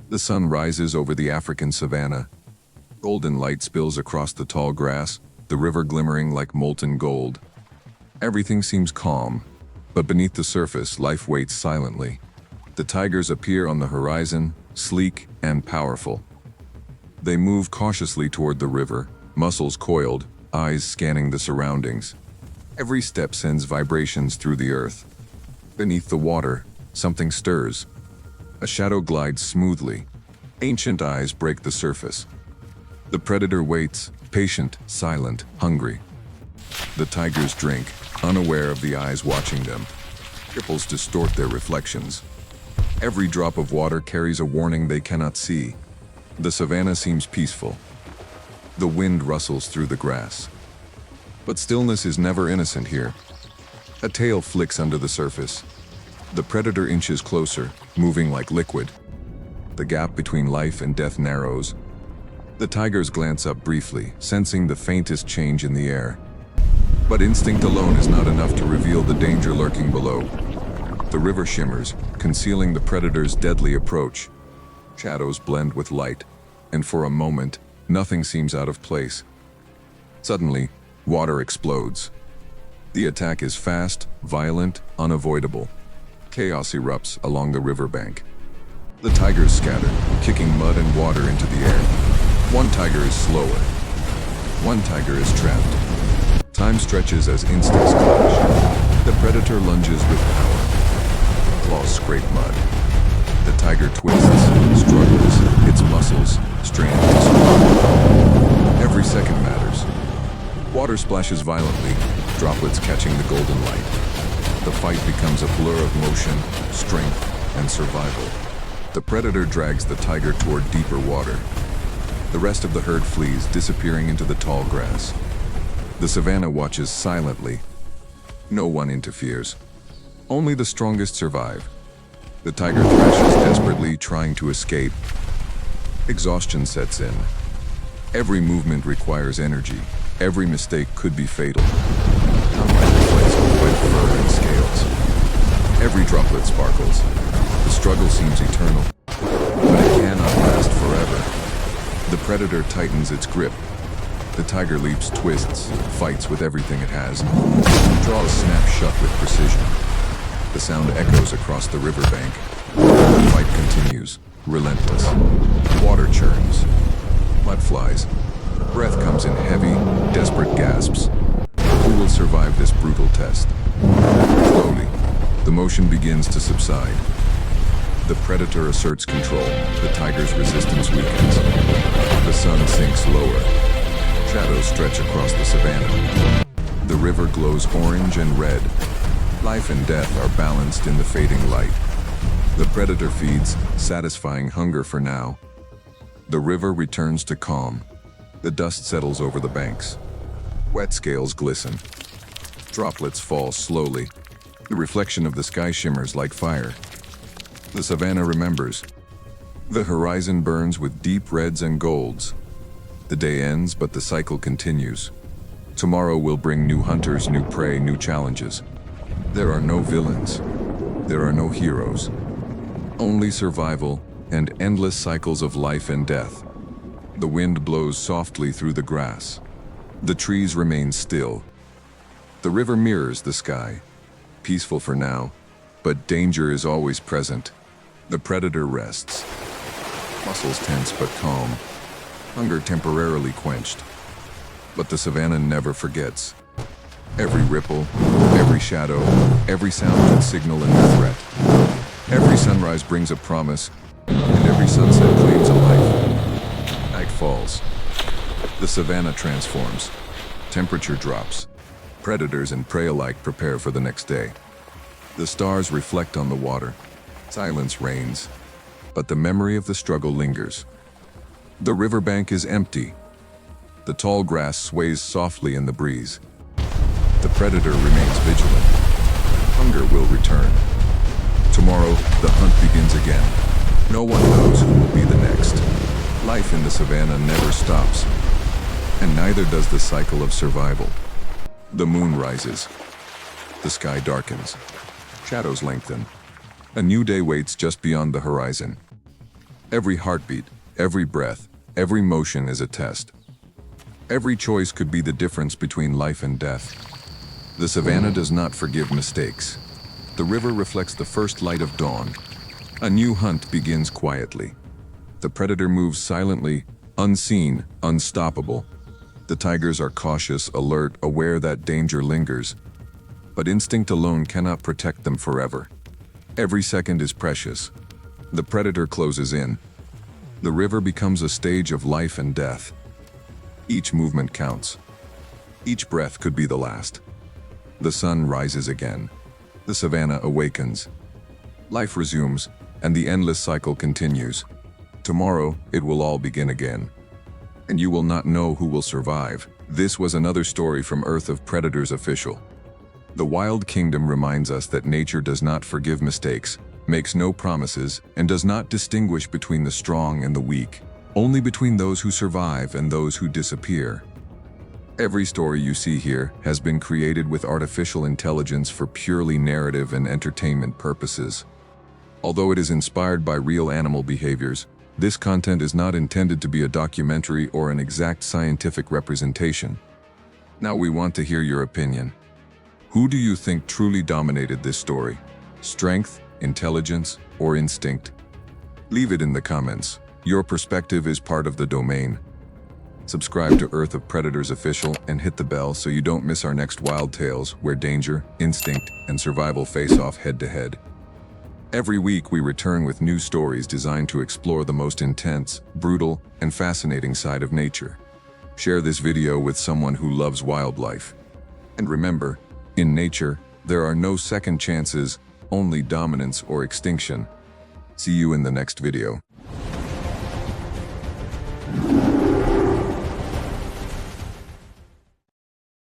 The sun rises over the African savanna. Golden light spills across the tall grass, the river glimmering like molten gold. Everything seems calm, but beneath the surface, life waits silently. The tigers appear on the horizon, sleek and powerful. They move cautiously toward the river, muscles coiled, eyes scanning the surroundings. Every step sends vibrations through the earth. Beneath the water, something stirs. A shadow glides smoothly. Ancient eyes break the surface. The predator waits, patient, silent, hungry. The tigers drink, unaware of the eyes watching them. Ripples distort their reflections. Every drop of water carries a warning they cannot see. The savanna seems peaceful. The wind rustles through the grass. But stillness is never innocent here. A tail flicks under the surface. The predator inches closer, moving like liquid. The gap between life and death narrows. The tigers glance up briefly, sensing the faintest change in the air. But instinct alone is not enough to reveal the danger lurking below. The river shimmers, concealing the predator's deadly approach. Shadows blend with light, and for a moment, nothing seems out of place. Suddenly, water explodes. The attack is fast, violent, unavoidable. Chaos erupts along the riverbank. The tigers scatter, kicking mud and water into the air. One tiger is slower. One tiger is trapped. Time stretches as instincts clash. The predator lunges with power. Claws scrape mud. The tiger twists, struggles, its muscles strain to survive. Every second matters. Water splashes violently, droplets catching the golden light. The fight becomes a blur of motion, strength, and survival. The predator drags the tiger toward deeper water. The rest of the herd flees, disappearing into the tall grass. The savanna watches silently. No one interferes. Only the strongest survive. The tiger thrashes desperately, trying to escape. Exhaustion sets in. Every movement requires energy. Every mistake could be fatal. Sunlight reflects on wet fur and scales. Every droplet sparkles. The struggle seems eternal, but it cannot last forever. The predator tightens its grip. The tiger leaps, twists, fights with everything it has. Jaws snap shut with precision. The sound echoes across the riverbank. The fight continues, relentless. Water churns. Mud flies. Breath comes in heavy, desperate gasps. Who will survive this brutal test? Slowly, the motion begins to subside. The predator asserts control. The tiger's resistance weakens. The sun sinks lower. Shadows stretch across the savanna. The river glows orange and red. Life and death are balanced in the fading light. The predator feeds, satisfying hunger for now. The river returns to calm. The dust settles over the banks. Wet scales glisten. Droplets fall slowly. The reflection of the sky shimmers like fire. The savanna remembers. The horizon burns with deep reds and golds. The day ends, but the cycle continues. Tomorrow will bring new hunters, new prey, new challenges. There are no villains. There are no heroes. Only survival and endless cycles of life and death. The wind blows softly through the grass. The trees remain still. The river mirrors the sky. Peaceful for now, but danger is always present. The predator rests. Muscles tense but calm. Hunger temporarily quenched. But the savanna never forgets. Every ripple, every shadow, every sound can signal a new threat. Every sunrise brings a promise, and every sunset claims a life. Night falls. The savanna transforms. Temperature drops. Predators and prey alike prepare for the next day. The stars reflect on the water. Silence reigns, but the memory of the struggle lingers. The riverbank is empty. The tall grass sways softly in the breeze. The predator remains vigilant. Hunger will return. Tomorrow, the hunt begins again. No one knows who will be the next. Life in the savanna never stops, and neither does the cycle of survival. The moon rises. The sky darkens. Shadows lengthen. A new day waits just beyond the horizon. Every heartbeat, every breath, every motion is a test. Every choice could be the difference between life and death. The savannah does not forgive mistakes. The river reflects the first light of dawn. A new hunt begins quietly. The predator moves silently, unseen, unstoppable. The tigers are cautious, alert, aware that danger lingers. But instinct alone cannot protect them forever. Every second is precious. The predator closes in. The river becomes a stage of life and death. Each movement counts. Each breath could be the last. The sun rises again. The savannah awakens. Life resumes, and the endless cycle continues. Tomorrow, it will all begin again. And you will not know who will survive. This was another story from Earth of Predators Official. The Wild Kingdom reminds us that nature does not forgive mistakes, makes no promises, and does not distinguish between the strong and the weak, only between those who survive and those who disappear. Every story you see here has been created with artificial intelligence for purely narrative and entertainment purposes. Although it is inspired by real animal behaviors, this content is not intended to be a documentary or an exact scientific representation. Now we want to hear your opinion. Who do you think truly dominated this story? Strength, intelligence, or instinct? Leave it in the comments. Your perspective is part of the domain. Subscribe to Earth of Predators Official and hit the bell so you don't miss our next wild tales where danger, instinct, and survival face off head-to-head. Every week we return with new stories designed to explore the most intense, brutal, and fascinating side of nature. Share this video with someone who loves wildlife. And remember, in nature, there are no second chances, only dominance or extinction. See you in the next video.